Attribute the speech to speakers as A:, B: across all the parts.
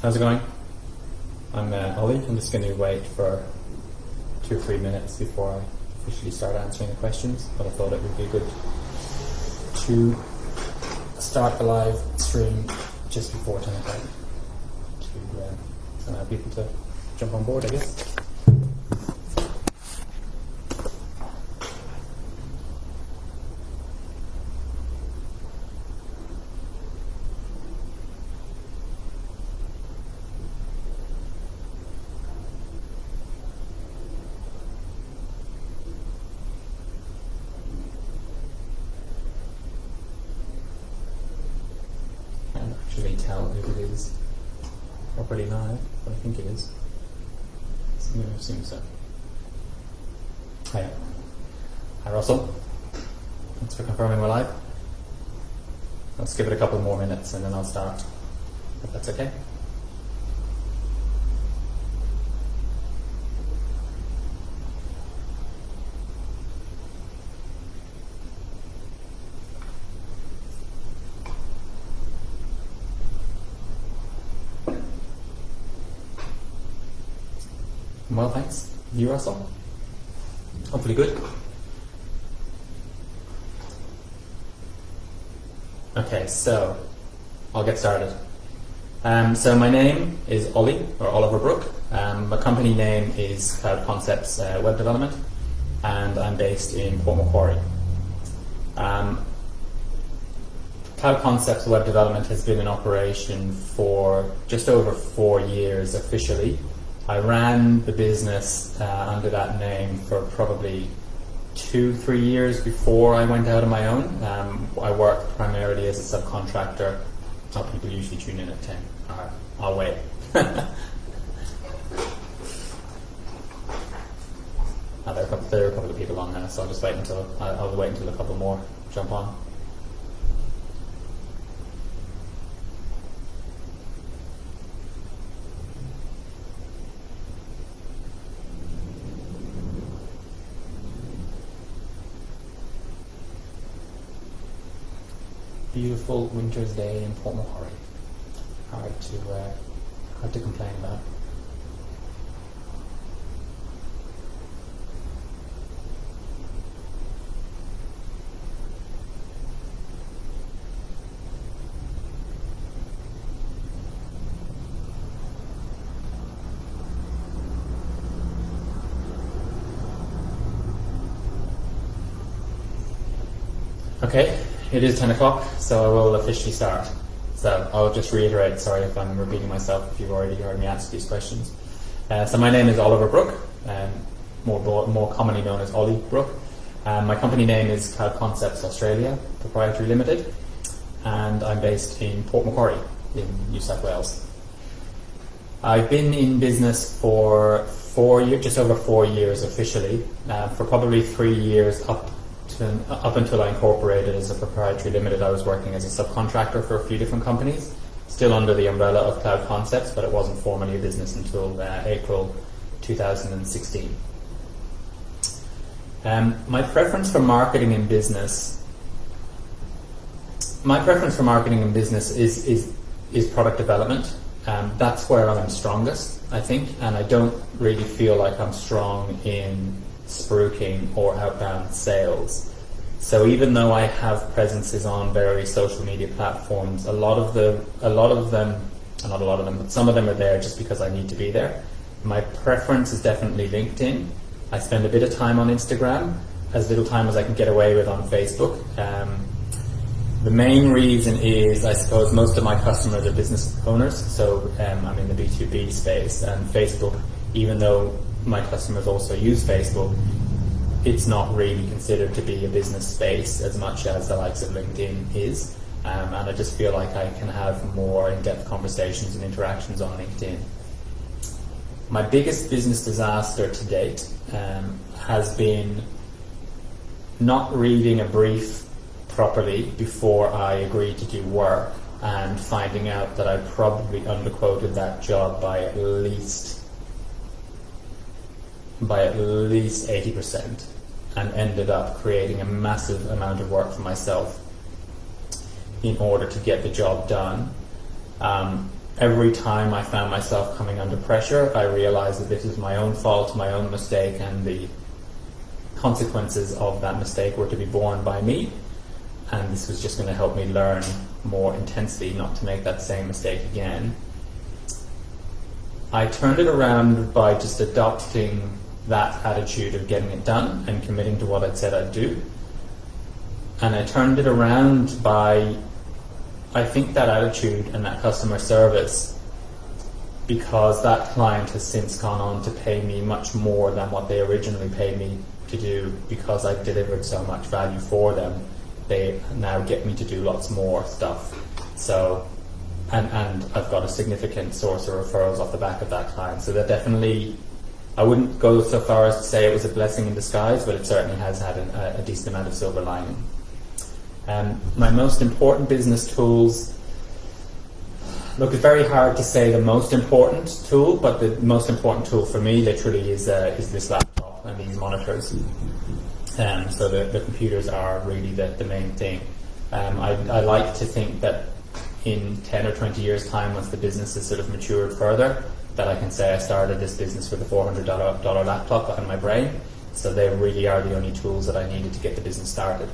A: How's it going? I'm Ollie. I'm just going to wait for 2 or 3 minutes before I officially start answering the questions, but I thought it would be good to start the live stream just before 10 o'clock to allow people to jump on board, I guess. Tell if it is already live, but I think it is. I'm going to assume so. Hi Russell. Thanks for confirming we're live. Let's give it a couple more minutes and then I'll start, if that's okay. Well, thanks. You, Russell? Hopefully good. Okay, so I'll get started. So my name is Ollie, or Oliver Brooke. My company name is Cloud Concepts Web Development, and I'm based in Port Macquarie. Cloud Concepts Web Development has been in operation for just over 4 years officially. I ran the business under that name for probably 2-3 years before I went out on my own. I worked primarily as a subcontractor. People usually tune in at 10. Alright, I'll wait. There are a couple of people on there, so I'll just wait until a couple more jump on. Beautiful winter's day in Port Macquarie. Hard to complain about. Okay. It is 10 o'clock, so I will officially start. So I'll just reiterate, sorry if I'm repeating myself, if you've already heard me answer these questions. So my name is Oliver Brooke, more commonly known as Ollie Brooke. My company name is Cloud Concepts Australia Proprietary Limited, and I'm based in Port Macquarie in New South Wales. I've been in business for just over 4 years officially, for probably 3 years up until I incorporated as a proprietary limited. I was working as a subcontractor for a few different companies, still under the umbrella of Cloud Concepts, but it wasn't formally a business until April 2016. My preference for marketing in business is product development. That's where I'm strongest, I think, and I don't really feel like I'm strong in spruiking or outbound sales. So even though I have presences on various social media platforms, some of them, but some of them are there just because I need to be there. My preference is definitely LinkedIn. I spend a bit of time on Instagram, as little time as I can get away with on Facebook. The main reason is, I suppose, most of my customers are business owners, so I'm in the B2B space, and Facebook, even though my customers also use Facebook, it's not really considered to be a business space as much as the likes of LinkedIn is, and I just feel like I can have more in-depth conversations and interactions on LinkedIn. My biggest business disaster to date has been not reading a brief properly before I agreed to do work and finding out that I probably underquoted that job by at least 80%, and ended up creating a massive amount of work for myself in order to get the job done. every time I found myself coming under pressure, I realized that this was my own fault, my own mistake, and the consequences of that mistake were to be borne by me. And this was just going to help me learn more intensely not to make that same mistake again. I turned it around by just adopting that attitude of getting it done and committing to what I'd said I'd do. And I turned it around by, I think, that attitude and that customer service, because that client has since gone on to pay me much more than what they originally paid me to do, because I delivered so much value for them. They now get me to do lots more stuff. So, and I've got a significant source of referrals off the back of that client. So that definitely, I wouldn't go so far as to say it was a blessing in disguise, but it certainly has had a decent amount of silver lining. My most important business tools, look, it's very hard to say the most important tool, but the most important tool for me literally is this laptop and these monitors. So the computers are really the main thing. I like to think that in 10 or 20 years' time, once the business has sort of matured further, that I can say I started this business with a $400 laptop on my brain. So they really are the only tools that I needed to get the business started.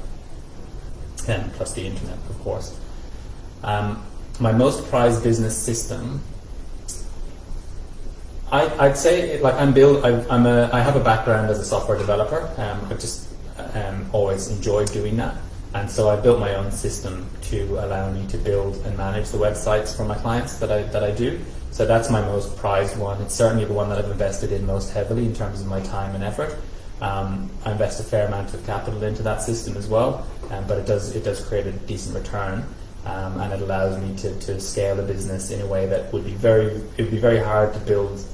A: And plus the internet, of course. My most prized business system, I'd say, like, I have a background as a software developer. I've just always enjoyed doing that, and so I built my own system to allow me to build and manage the websites for my clients that I do. So that's my most prized one. It's certainly the one that I've invested in most heavily in terms of my time and effort. I invest a fair amount of capital into that system as well, but it does create a decent return, and it allows me to scale the business in a way that would be very hard to build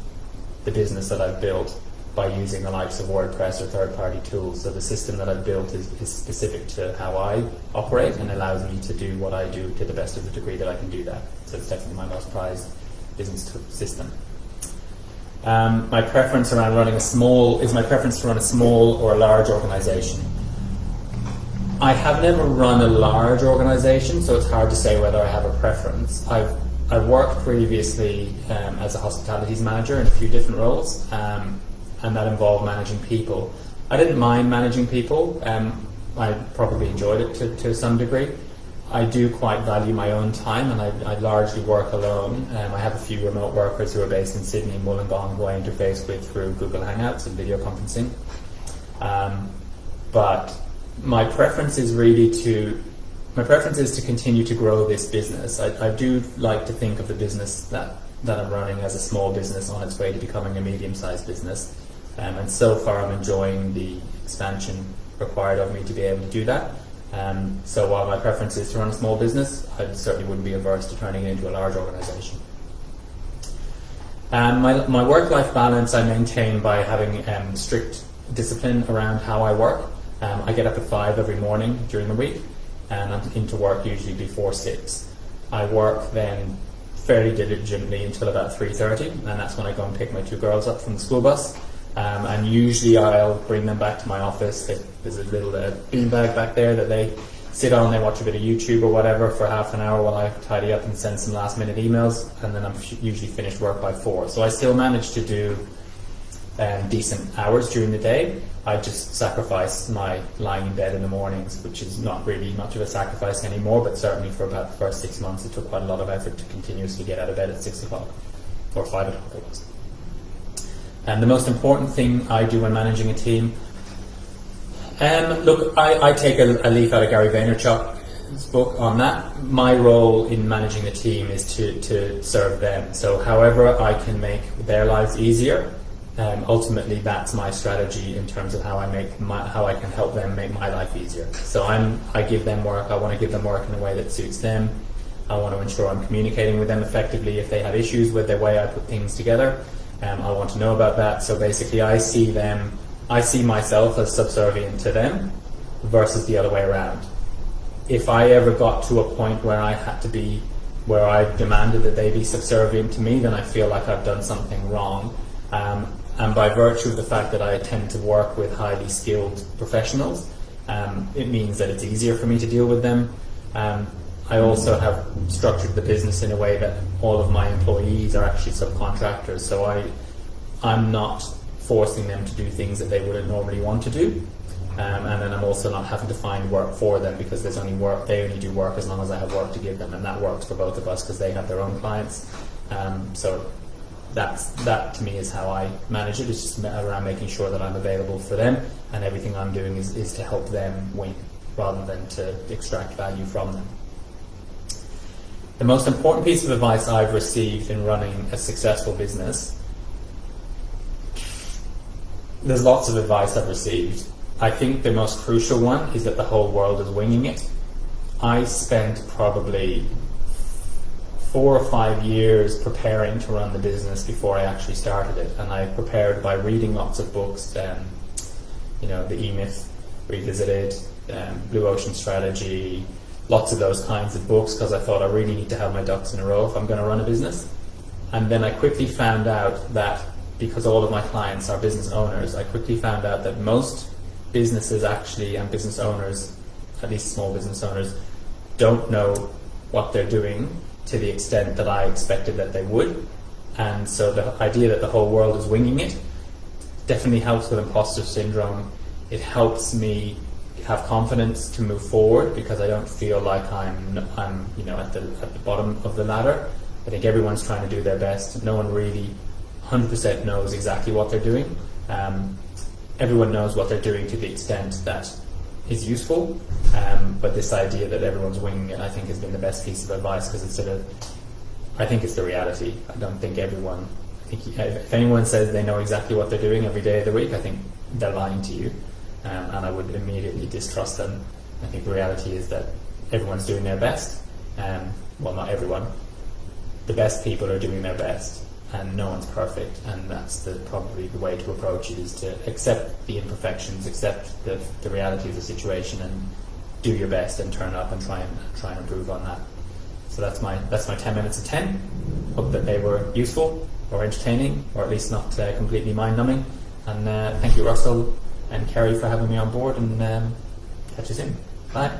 A: the business that I've built by using the likes of WordPress or third-party tools. So the system that I've built is specific to how I operate and allows me to do what I do to the best of the degree that I can do that. So it's definitely my most prized business system. My preference around running a small to run a small or a large organization. I have never run a large organization, so it's hard to say whether I have a preference. I've worked previously as a hospitalities manager in a few different roles, and that involved managing people. I didn't mind managing people. I probably enjoyed it to some degree. I do quite value my own time, and I largely work alone. I have a few remote workers who are based in Sydney and Wollongong who I interface with through Google Hangouts and video conferencing. But my preference is to continue to grow this business. I do like to think of the business that I'm running as a small business on its way to becoming a medium-sized business. And so far I'm enjoying the expansion required of me to be able to do that. So while my preference is to run a small business, I certainly wouldn't be averse to turning it into a large organization. My work-life balance I maintain by having strict discipline around how I work. I get up at 5 every morning during the week, and I'm into work usually before 6. I work then fairly diligently until about 3:30, and that's when I go and pick my 2 girls up from the school bus. And usually I'll bring them back to my office. There's a little beanbag back there that they sit on. They watch a bit of YouTube or whatever for half an hour while I tidy up and send some last minute emails, and then I'm usually finished work by 4. So I still manage to do decent hours during the day. I just sacrifice my lying in bed in the mornings, which is not really much of a sacrifice anymore, but certainly for about the first 6 months it took quite a lot of effort to continuously get out of bed at 6 o'clock or 5 o'clock it was. And the most important thing I do when managing a team, look, I take a leaf out of Gary Vaynerchuk's book on that. My role in managing the team is to serve them. So however I can make their lives easier, ultimately that's my strategy in terms of how I can help them make my life easier. So I give them work. I want to give them work in a way that suits them. I want to ensure I'm communicating with them effectively if they have issues with the way I put things together. I want to know about that. So basically I see myself as subservient to them versus the other way around. If I ever got to a point where I demanded that they be subservient to me, then I feel like I've done something wrong. And by virtue of the fact that I tend to work with highly skilled professionals, it means that it's easier for me to deal with them. I also have structured the business in a way that all of my employees are actually subcontractors, so I'm not forcing them to do things that they wouldn't normally want to do. And then I'm also not having to find work for them, because they only do work as long as I have work to give them, and that works for both of us because they have their own clients. So that to me is how I manage it. It's just around making sure that I'm available for them, and everything I'm doing is to help them win rather than to extract value from them. The most important piece of advice I've received in running a successful business, there's lots of advice I've received. I think the most crucial one is that the whole world is winging it. I spent probably 4 or 5 years preparing to run the business before I actually started it, and I prepared by reading lots of books, The E-Myth Revisited, Blue Ocean Strategy, lots of those kinds of books, because I thought I really need to have my ducks in a row if I'm going to run a business. And then I quickly found out that, because all of my clients are business owners, I quickly found out that most businesses actually, and business owners, at least small business owners, don't know what they're doing to the extent that I expected that they would. And so the idea that the whole world is winging it definitely helps with imposter syndrome. It helps me have confidence to move forward, because I don't feel like I'm at the bottom of the ladder. I think everyone's trying to do their best. No one really 100% knows exactly what they're doing. Everyone knows what they're doing to the extent that is useful, but this idea that everyone's winging it, I think, has been the best piece of advice, because I think it's the reality. I don't think everyone, if anyone says they know exactly what they're doing every day of the week, I think they're lying to you, and I would immediately distrust them. I think the reality is that everyone's doing their best. Well, not everyone. The best people are doing their best, and no one's perfect, and that's probably the way to approach it, is to accept the imperfections, accept the reality of the situation, and do your best and turn up and try and improve on that. So that's my 10 minutes of 10. Hope that they were useful or entertaining, or at least not completely mind-numbing. And thank you, Russell and Kerry, for having me on board, and catch you soon. Bye.